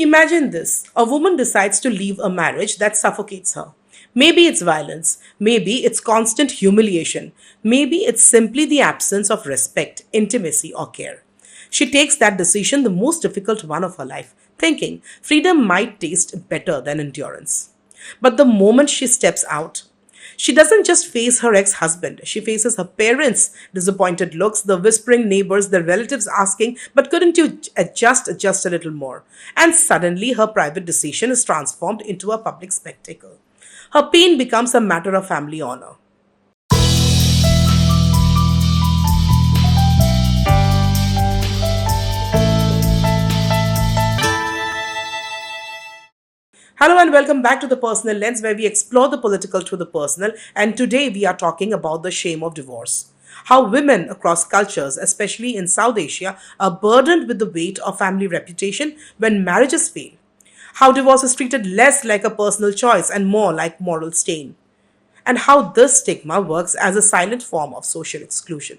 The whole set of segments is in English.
Imagine this: a woman decides to leave a marriage that suffocates her. Maybe it's violence, maybe it's constant humiliation, maybe it's simply the absence of respect, intimacy, or care. She takes that decision, the most difficult one of her life, thinking freedom might taste better than endurance. But the moment she steps out, she doesn't just face her ex husband, she faces her parents' disappointed looks, the whispering neighbors, the relatives asking, "But couldn't you adjust just a little more?" And suddenly her private decision is transformed into a public spectacle. Her pain becomes a matter of family honor. Hello and welcome back to the Personal Lens, where we explore the political through the personal. And today we are talking about the shame of divorce. How women across cultures, especially in South Asia, are burdened with the weight of family reputation when marriages fail. How divorce is treated less like a personal choice and more like moral stain. And how this stigma works as a silent form of social exclusion.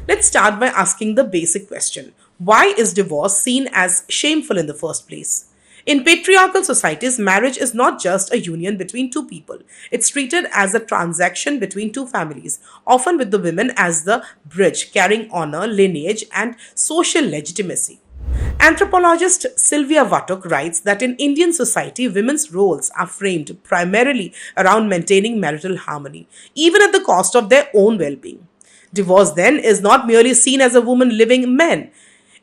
Let's start by asking the basic question: why is divorce seen as shameful in the first place? In patriarchal societies, marriage is not just a union between two people. It's treated as a transaction between two families, often with the women as the bridge carrying honor, lineage, and social legitimacy. Anthropologist Sylvia Vatuk writes that in Indian society, women's roles are framed primarily around maintaining marital harmony, even at the cost of their own well being. Divorce then is not merely seen as a woman living men,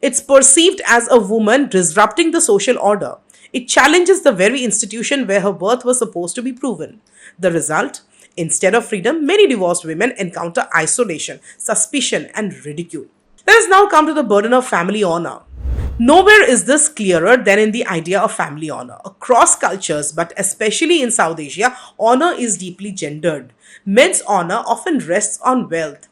it's perceived as a woman disrupting the social order. It challenges the very institution where her worth was supposed to be proven. The result? Instead of freedom, many divorced women encounter isolation, suspicion, and ridicule. Let us now come to the burden of family honor. Nowhere is this clearer than in the idea of family honor. Across cultures, but especially in South Asia, honor is deeply gendered. Men's honor often rests on wealth,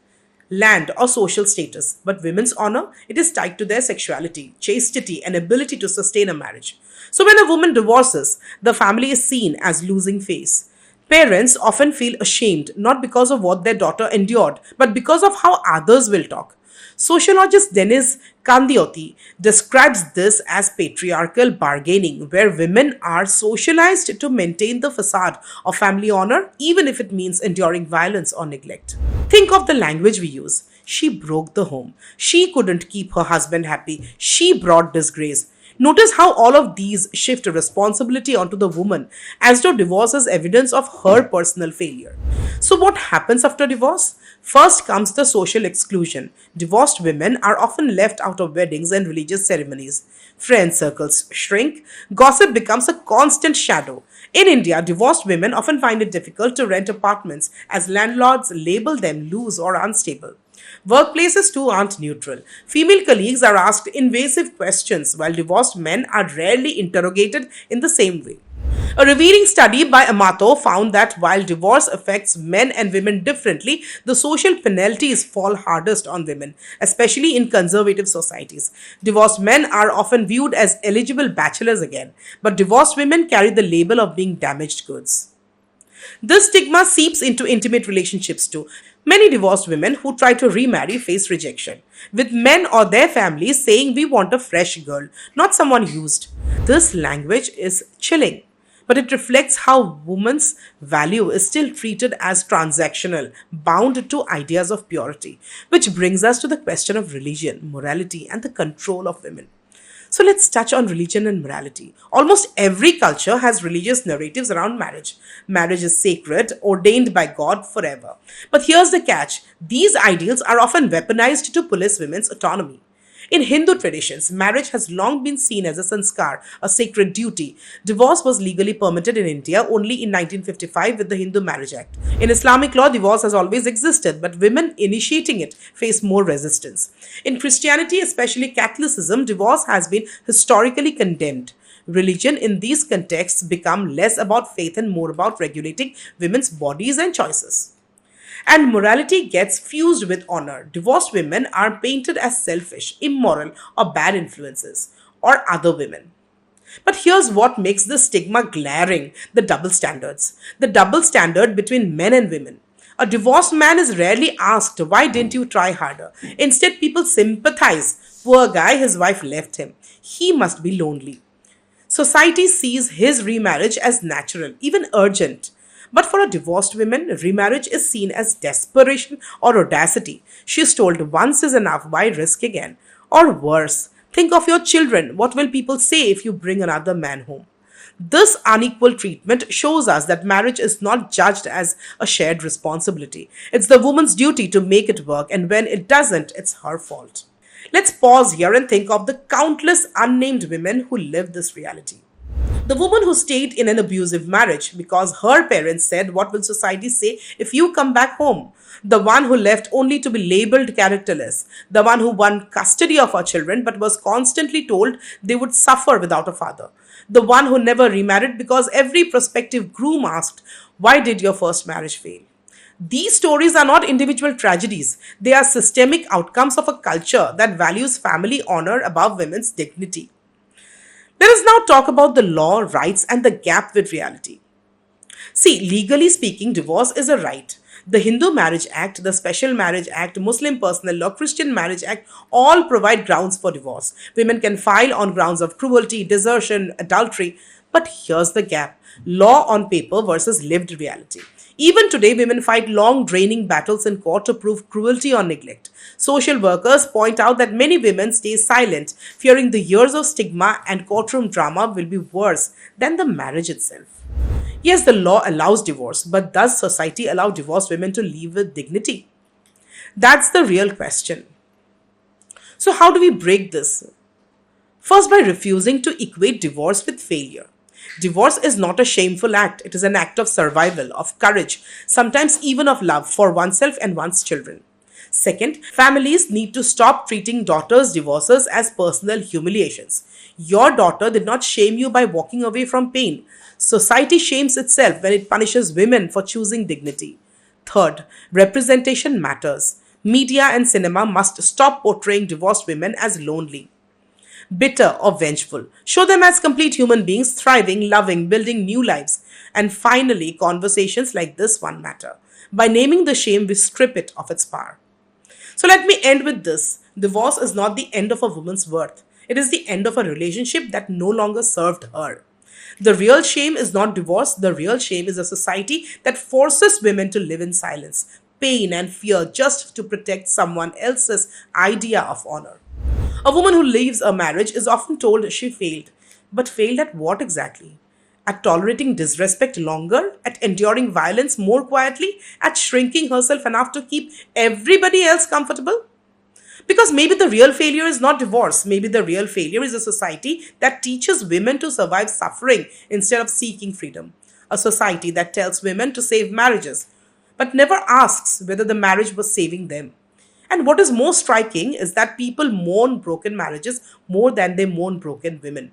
land, or social status, but women's honor, it is tied to their sexuality, chastity, and ability to sustain a marriage. So when a woman divorces, the family is seen as losing face. Parents often feel ashamed not because of what their daughter endured, but because of how others will talk. Sociologist Denis Kandioti describes this as patriarchal bargaining, where women are socialized to maintain the facade of family honor, even if it means enduring violence or neglect. Think of the language we use. She broke the home. She couldn't keep her husband happy. She brought disgrace. Notice how all of these shift responsibility onto the woman, as though divorce is evidence of her personal failure. So, what happens after divorce? First comes the social exclusion. Divorced women are often left out of weddings and religious ceremonies. Friend circles shrink. Gossip becomes a constant shadow. In India, divorced women often find it difficult to rent apartments as landlords label them loose or unstable. Workplaces too aren't neutral. Female colleagues are asked invasive questions, while divorced men are rarely interrogated in the same way. A revealing study by Amato found that while divorce affects men and women differently, the social penalties fall hardest on women, especially in conservative societies. Divorced men are often viewed as eligible bachelors again, but divorced women carry the label of being damaged goods. This stigma seeps into intimate relationships too. Many divorced women who try to remarry face rejection, with men or their families saying, "We want a fresh girl, not someone used." This language is chilling, but it reflects how women's value is still treated as transactional, bound to ideas of purity, which brings us to the question of religion, morality, and the control of women. So let's touch on religion and morality. Almost every culture has religious narratives around marriage. Marriage is sacred, ordained by God forever. But here's the catch: these ideals are often weaponized to police women's autonomy. In Hindu traditions, marriage has long been seen as a sanskar, a sacred duty. Divorce was legally permitted in India only in 1955 with the Hindu Marriage Act. In Islamic law, divorce has always existed, but women initiating it face more resistance. In Christianity, especially Catholicism, divorce has been historically condemned. Religion in these contexts become less about faith and more about regulating women's bodies and choices. And morality gets fused with honor. Divorced women are painted as selfish, immoral, or bad influences, or other women. But here's what makes the stigma glaring: the double standards. The double standard between men and women. A divorced man is rarely asked, "Why didn't you try harder?" Instead, people sympathize. "Poor guy, his wife left him. He must be lonely." Society sees his remarriage as natural, even urgent. But for a divorced woman, remarriage is seen as desperation or audacity. She is told once is enough, why risk again? Or worse, think of your children. What will people say if you bring another man home? This unequal treatment shows us that marriage is not judged as a shared responsibility. It's the woman's duty to make it work, and when it doesn't, it's her fault. Let's pause here and think of the countless unnamed women who live this reality. The woman who stayed in an abusive marriage because her parents said, "What will society say if you come back home?" The one who left only to be labeled characterless. The one who won custody of her children but was constantly told they would suffer without a father. The one who never remarried because every prospective groom asked, "Why did your first marriage fail?" These stories are not individual tragedies, they are systemic outcomes of a culture that values family honor above women's dignity. Let us now talk about the law, rights, and the gap with reality. See, legally speaking, divorce is a right. The Hindu Marriage Act, the Special Marriage Act, Muslim Personal Law, Christian Marriage Act all provide grounds for divorce. Women can file on grounds of cruelty, desertion, adultery. But here's the gap: law on paper versus lived reality. Even today, women fight long, draining battles in court to prove cruelty or neglect. Social workers point out that many women stay silent, fearing the years of stigma and courtroom drama will be worse than the marriage itself. Yes, the law allows divorce, but does society allow divorced women to live with dignity? That's the real question. So, how do we break this? First, by refusing to equate divorce with failure. Divorce is not a shameful act, it is an act of survival, of courage, sometimes even of love for oneself and one's children. Second, families need to stop treating daughters' divorces as personal humiliations. Your daughter did not shame you by walking away from pain. Society shames itself when it punishes women for choosing dignity. Third, representation matters. Media and cinema must stop portraying divorced women as lonely, bitter, or vengeful. Show them as complete human beings, thriving, loving, building new lives. And finally, conversations like this one matter. By naming the shame, we strip it of its power. So let me end with this. Divorce is not the end of a woman's worth. It is the end of a relationship that no longer served her. The real shame is not divorce. The real shame is a society that forces women to live in silence, pain, and fear just to protect someone else's idea of honor. A woman who leaves a marriage is often told she failed. But failed at what exactly? At tolerating disrespect longer? At enduring violence more quietly? At shrinking herself enough to keep everybody else comfortable? Because maybe the real failure is not divorce. Maybe the real failure is a society that teaches women to survive suffering instead of seeking freedom. A society that tells women to save marriages, but never asks whether the marriage was saving them. And what is most striking is that people mourn broken marriages more than they mourn broken women.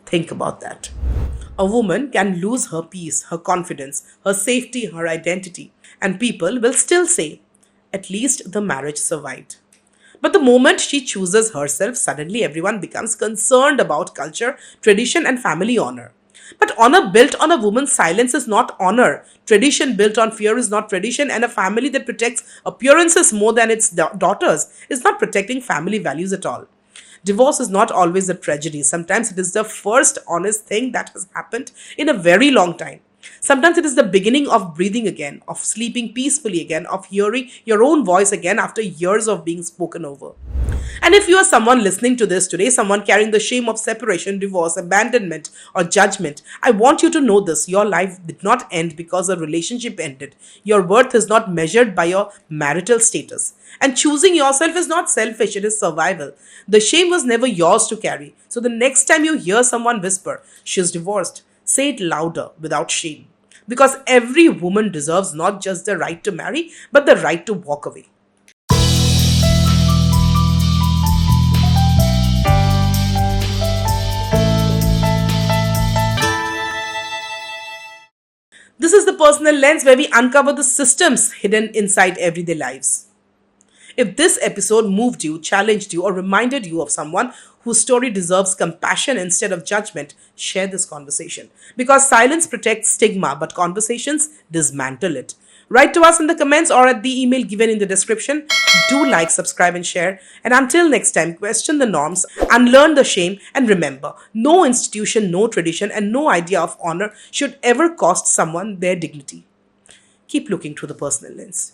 Think about that. A woman can lose her peace, her confidence, her safety, her identity, and people will still say, "At least the marriage survived." But the moment she chooses herself, suddenly everyone becomes concerned about culture, tradition, and family honor. But honor built on a woman's silence is not honor. Tradition built on fear is not tradition, and a family that protects appearances more than its daughters is not protecting family values at all. Divorce is not always a tragedy. Sometimes it is the first honest thing that has happened in a very long time. Sometimes it is the beginning of breathing again, of sleeping peacefully again, of hearing your own voice again after years of being spoken over. And if you are someone listening to this today, someone carrying the shame of separation, divorce, abandonment, or judgment, I want you to know this. Your life did not end because a relationship ended. Your worth is not measured by your marital status. And choosing yourself is not selfish, it is survival. The shame was never yours to carry. So the next time you hear someone whisper, "She's divorced," say it louder without shame. Because every woman deserves not just the right to marry, but the right to walk away. This is the personal lens where we uncover the systems hidden inside everyday lives. If this episode moved you, challenged you, or reminded you of someone whose story deserves compassion instead of judgment, share this conversation. Because silence protects stigma, but conversations dismantle it. Write to us in the comments or at the email given in the description. Do like, subscribe, and share. And until next time, question the norms, unlearn the shame, and remember no institution, no tradition, and no idea of honor should ever cost someone their dignity. Keep looking through the personal lens.